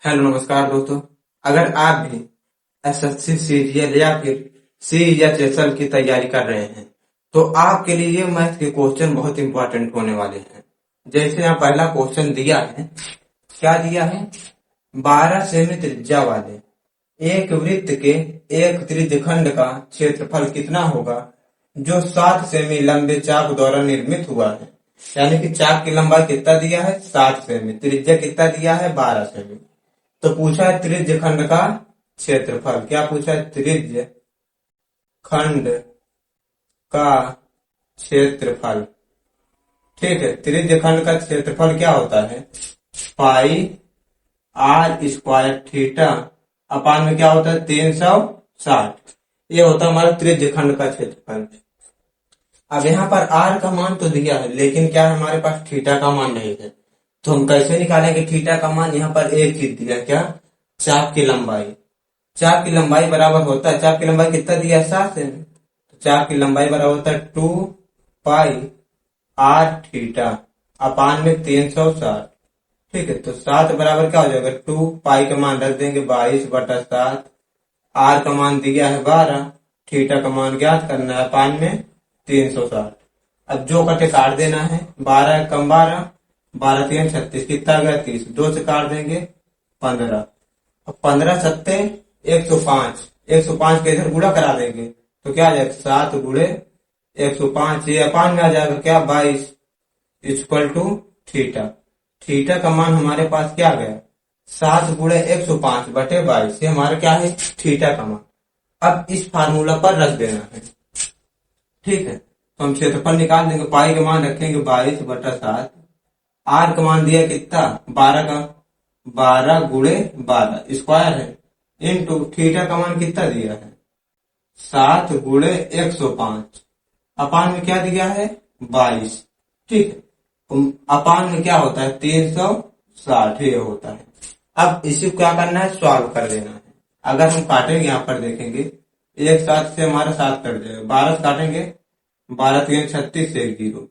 Hello नमस्कार दोस्तों। अगर आप भी एसएससी सीरियल या फिर सीएचएसएल की तैयारी कर रहे हैं तो आपके लिए ये मैथ के क्वेश्चन बहुत इंपॉर्टेंट होने वाले हैं। जैसे यहाँ पहला क्वेश्चन दिया है, क्या दिया है? 12 सेमी त्रिज्या वाले एक वृत्त के एक त्रिज्यखंड का क्षेत्रफल कितना होगा जो 7 सेमी लंबे चाप द्वारा निर्मित हुआ है। यानी कि चाप की लंबाई कितना दिया है? 7 सेमी। त्रिज्या कितना दिया है? 12 सेमी। तो पूछा है त्रिज्य खंड का क्षेत्रफल। क्या पूछा है? त्रिज्य खंड का क्षेत्रफल। ठीक है, त्रिज्य खंड का क्षेत्रफल क्या होता है? पाई आर स्क्वायर थीटा अपान में क्या होता है? 360। ये होता है हमारा त्रिज्य खंड का क्षेत्रफल। अब यहाँ पर आर का मान तो दिया है, लेकिन क्या है, हमारे पास थीटा का मान नहीं है। तो हम कैसे निकालेंगे थीटा का मान? यहाँ पर एक चीज दिया, क्या? चाप की लंबाई। चाप की लंबाई बराबर होता है, चाप की लंबाई कितना दिया है? 7 सेमी। तो चाप की लंबाई बराबर होता है 2 पाई आर थीटा अपान में 360। ठीक है, तो 7 बराबर क्या हो जाएगा? 2 पाई का मान रख देंगे 22/7। आर का मान दिया है 12, थीटा का मान ज्ञात करना है, अपान में 360। अब जो कटे काट देना है, 12 कम 12, 12 3 36, कितना आ गया? 30। 2 से काट देंगे 15। अब 15 सत्ते 105, 105 के इधर गुणा करा देंगे तो क्या आ जाएगा? 7 गुणे 105, ये अपान में आ जाएगा क्या? 22 इक्वल टू थीटा। थीटा का मान हमारे पास क्या गया? 7 गुणे 105 बटे 22। ये हमारा क्या है? थीटा का मान। अब इस फार्मूला पर रख देना है। ठीक है, तो हम क्षेत्रफल निकाल देंगे। पाई का मान रखेंगे 22/7। आर का मान दिया कितना? 12 का 12 गुणे 12 स्क्वायर है, इनटू थीटा का मान कितना दिया है? 7 गुणे 105 अपान में क्या दिया है? 22। ठीक है, तो अपान में क्या होता है? 360 ये होता है। अब इसी को क्या करना है? सॉल्व कर देना है। अगर हम काटेंगे, यहाँ पर देखेंगे, एक 7 से हमारा 7 कट जाएगा, 12 से काटेंगे 12 3 36 से 0।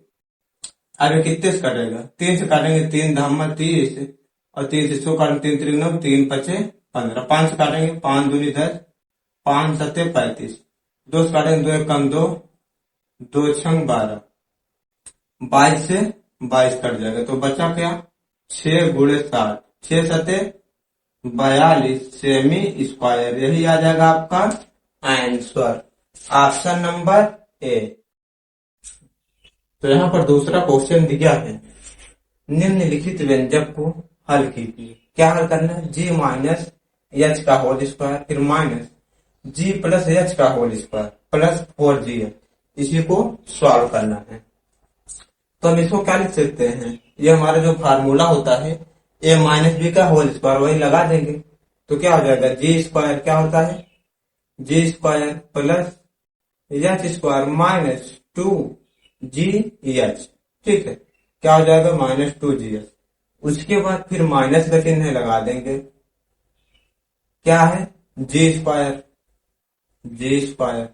अब ये कितने से कटेगा? 3 से काटेंगे, 3 धामा 30 और 3 से 100 काटेंगे, 3 3 9, 3 5 15। 5 से काटेंगे, 5 दूनी 10, 5 7 35। 2 से काटेंगे, 2 1 कम 2, 2 6 12। 22 से 22 कट जाएगा तो बचा क्या? 6 गुणे 60, 6 7 42 सेमी स्क्वायर। यही आ जाएगा आपका आंसर, ऑप्शन नंबर ए। तो यहाँ पर दूसरा क्वेश्चन दिया है, निम्नलिखित व्यंजक को हल कीजिए। क्या हल करना है? जी माइनस एच का होल स्क्वायर फिर माइनस जी प्लस एच का होल स्क्वायर प्लस 4g है, इसी को सॉल्व करना है। तो हम इसको क्या लिख सकते हैं? ये हमारा जो फार्मूला होता है ए माइनस बी का होल स्क्वायर, वही लगा देंगे तो क्या हो जाएगा? जी स्क्वायर क्या होता है? G square plus h square minus 2gh। ठीक है, क्या हो जाएगा? -2gh। उसके बाद फिर माइनस का चिन्ह लगा देंगे, क्या है? जी स्क्वायर, जी स्क्वायर।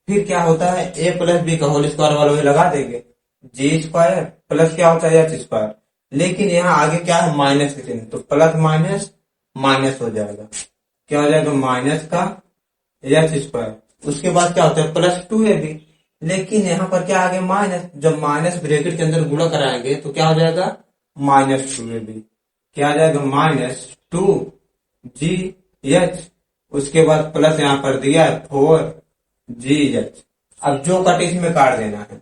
फिर क्या होता है? ए प्लस बी का होल स्क्वायर वाला वही लगा देंगे, जी स्क्वायर प्लस क्या होता है? H square. लेकिन यहाँ आगे क्या है? माइनस का चिन्ह, तो प्लस माइनस माइनस हो जाएगा, क्या हो जाएगा? माइनस का एच स्क्वायर। उसके बाद क्या होता है? +2ab। लेकिन यहाँ पर क्या आगे? माइनस। जब माइनस ब्रैकेट के अंदर गुणा कराएंगे तो क्या हो जाएगा? -2ab। क्या आ जाएगा? -2gh। उसके बाद प्लस यहाँ पर दिया है 4gh। अब जो कट इसमें काट देना है,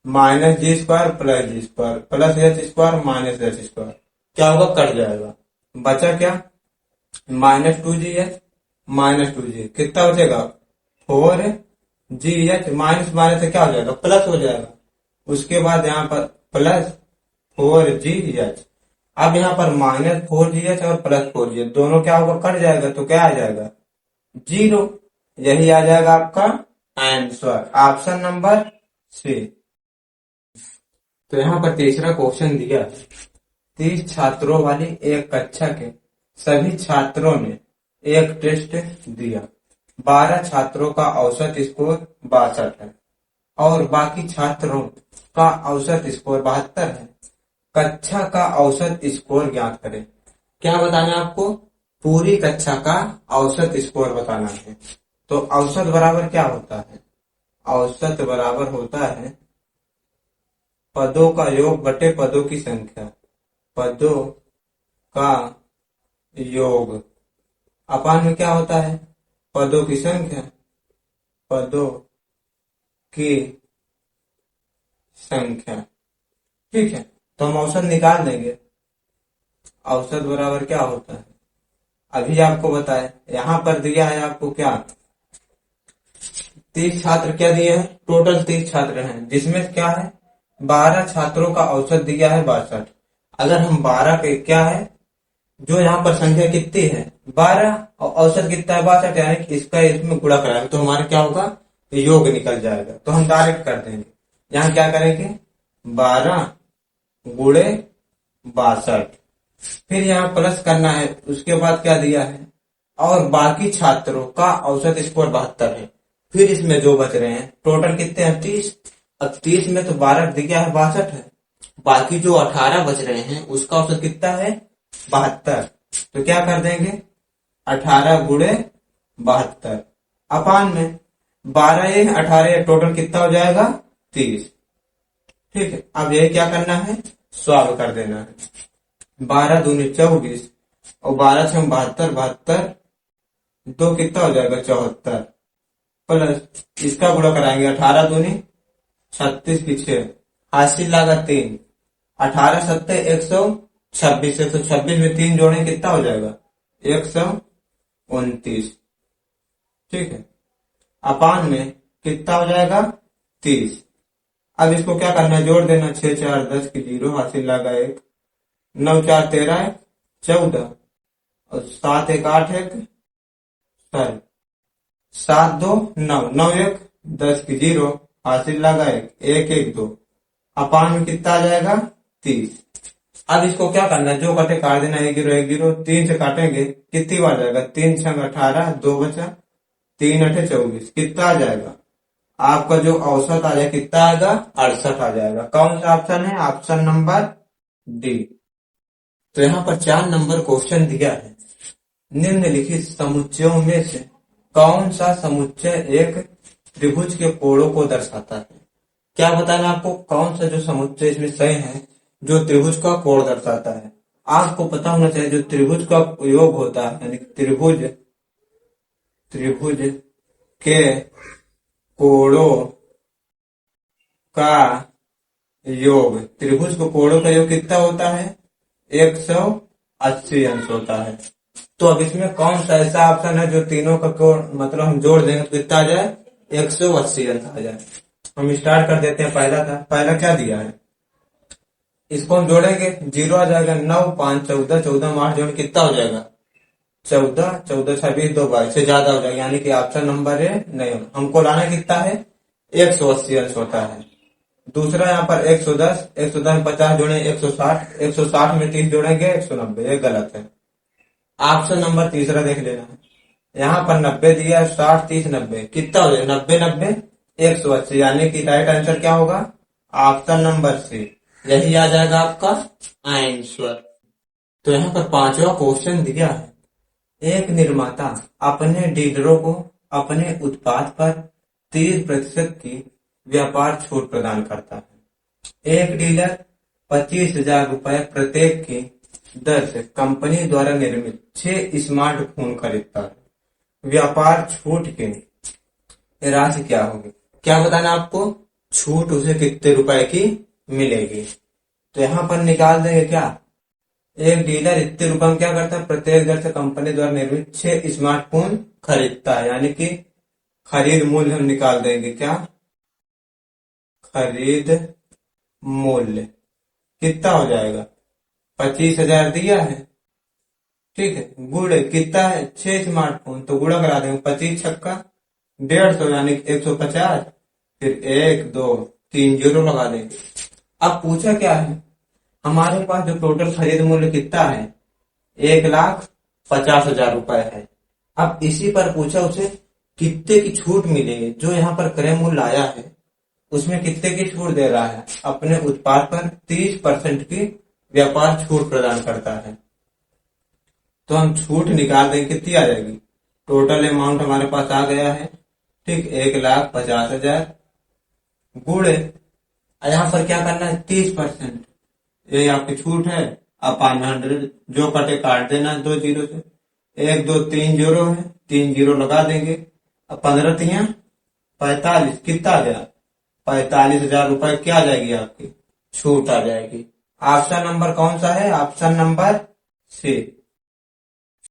-g square plus g square plus h square minus h square, क्या होगा? कट जाएगा। बचा क्या? -2gh -2g, कितना बचेगा? 4gh। माइनस माइनस से क्या हो जाएगा? प्लस हो जाएगा। उसके बाद यहाँ पर प्लस 4gh। अब यहाँ पर -4gh और +4gh दोनों क्या होगा? कट जाएगा तो क्या आ जाएगा? 0। यही आ जाएगा आपका आंसर, ऑप्शन नंबर सी। तो यहाँ पर तीसरा क्वेश्चन दिया, 30 छात्रों वाली एक कक्षा के सभी छात्रों ने एक टेस्ट दिया। 12 छात्रों का औसत स्कोर 62 है और बाकी छात्रों का औसत स्कोर 72 है। कक्षा का औसत स्कोर ज्ञात करें। क्या बताना है आपको? पूरी कक्षा का औसत स्कोर बताना है। तो औसत बराबर क्या होता है? औसत बराबर होता है पदों का योग बटे पदों की संख्या। पदों का योग अपान में क्या होता है? पदों की संख्या। पदों की संख्या। ठीक है, तो हम औसत निकाल देंगे। औसत बराबर क्या होता है? अभी आपको बताए, यहां पर दिया है आपको क्या, 30 छात्र क्या दिए हैं? टोटल 30 छात्र हैं, जिसमें क्या है 12 छात्रों का औसत दिया है 62। अगर हम 12 के क्या है, जो यहाँ पर संख्या कितनी है 12 और औसत कितना है 62, यानी कि इसका इसमें गुणा कराएंगे तो हमारा क्या होगा, योग निकल जाएगा। तो हम डायरेक्ट कर देंगे, यहाँ क्या करेंगे 12 गुणे 62, फिर यहाँ प्लस करना है। उसके बाद क्या दिया है, और बाकी छात्रों का औसत स्कोर 72 है। फिर इसमें जो बच रहे हैं टोटल कितने हैं 30। अब 30 में तो 12 दिया है 62 है, बाकी जो 18 बच रहे हैं उसका औसत कितना है 72। तो क्या कर देंगे 18 गुणे 72 अपान में 12 ये 18 टोटल कितना हो जाएगा 30। ठीक है, अब यही क्या करना है, सॉल्व कर देना है। 12 दूनी 24 और 12 छह 72, 72 दो कितना हो जाएगा 74, प्लस इसका गुणा कराएंगे 18 दूनी 36 की 6, हासिल लागत 3, 18 सत्ते 126, 126 में 3 जोड़े कितना हो जाएगा 129। ठीक है, अपान में कितना हो जाएगा 30। अब इसको क्या करना है, जोड़ देना, 6 4 10 की 0, हासिल लगा 1, 9 4 13 14 और 7 1 8 1 7, 7 2 9, 9 1 10 की 0, हासिल लगा 1 1 1 2, अपान में कितना आ जाएगा 30। अब इसको क्या करना है, जो कटे काट देना, 1 0 1 0, 3 से काटेंगे कितनी बार जाएगा, 3 6 18, 2 बचा, 3 8 24, कितना आ जाएगा आपका जो औसत आ जाएगा कितना आएगा 68 आ जाएगा। कौन सा ऑप्शन है, ऑप्शन नंबर डी। तो यहाँ पर 4 नंबर क्वेश्चन दिया है, निम्नलिखित समुच्चयों में से कौन सा समुच्चय एक त्रिभुज के कोणों को दर्शाता है। क्या बताना आपको, कौन सा जो समुच्चय इसमें सही है जो त्रिभुज का कोण दर्शाता है। आपको पता होना चाहिए जो त्रिभुज का योग होता है, यानी त्रिभुज के कोणों का योग, त्रिभुज के कोणों का योग कितना होता है 180 अंश होता है। तो अब इसमें कौन सा ऐसा ऑप्शन है जो तीनों का कोण मतलब हम जोड़ देंगे तो कितना आ जाए 180 अंश आ जाए। हम स्टार्ट कर देते हैं, पहला क्या दिया है, इसको हम जोड़ेंगे 0 आ जाएगा, 9 5 14, 14 में 8 जोड़ कितना हो जाएगा 14, 14 26 2 22 से ज्यादा हो जाएगा, यानी कि ऑप्शन नंबर है नहीं। हमको लाना कितना है 180 अंश होता है। दूसरा यहाँ पर 110, 110 में 50 जोड़े 160, 160 में 30 जोड़ेंगे 190, ये गलत है। ऑप्शन नंबर तीसरा देख लेना है, यहाँ पर 90 दिया है, 60 30 90 कितना हो जाएगा 90 90 180, यानी कि राइट आंसर क्या होगा ऑप्शन नंबर सी, यही आ जाएगा आपका आंसर। तो यहाँ पर 5वां क्वेश्चन दिया है, एक निर्माता अपने डीलरों को अपने उत्पाद पर 30% की व्यापार छूट प्रदान करता है। एक डीलर 25,000 रुपए प्रत्येक की दर से कंपनी द्वारा निर्मित 6 स्मार्टफोन खरीदता है। व्यापार छूट की राशि क्या होगी, क्या बताना आपको, छूट उसे कितने रुपए की मिलेगी। तो यहाँ पर निकाल देंगे क्या, एक डीलर इतने रुपए में क्या करता है, प्रत्येक दर से कंपनी द्वारा निर्मित 6 स्मार्टफोन खरीदता है, यानी कि खरीद मूल्य हम निकाल देंगे, क्या खरीद मूल्य कितना हो जाएगा 25,000 दिया है, ठीक है, गुणे कितना है 6 स्मार्टफोन, तो गुणा करा देंगे 25 छक्का 150 यानी 150, फिर 1 2 3 जीरो लगा देंगे। अब पूछा क्या है, हमारे पास जो टोटल खरीद मूल्य कितना है 1,50,000 रुपए है। अब इसी पर पूछा उसे कितने की छूट मिलेगी, जो यहाँ पर क्रय मूल्य आया है उसमें कितने की छूट दे रहा है, अपने उत्पाद पर 30% की व्यापार छूट प्रदान करता है। तो हम छूट निकाल देंगे, कितनी आ जाएगी। टोटल अमाउंट हमारे पास आ गया है, ठीक, 1,50,000 गुणे, यहाँ पर क्या करना है, 30%, ये आपकी छूट है। अब 500 जो कटे काट देना 2 जीरो से, 1 2 3 जीरो है, 3 जीरो लगा देंगे। अब 15 तिया 45, कितना आ गया, 45,000 रुपए क्या आ जाएगी, आपकी छूट आ जाएगी। ऑप्शन नंबर कौन सा है, ऑप्शन नंबर सी।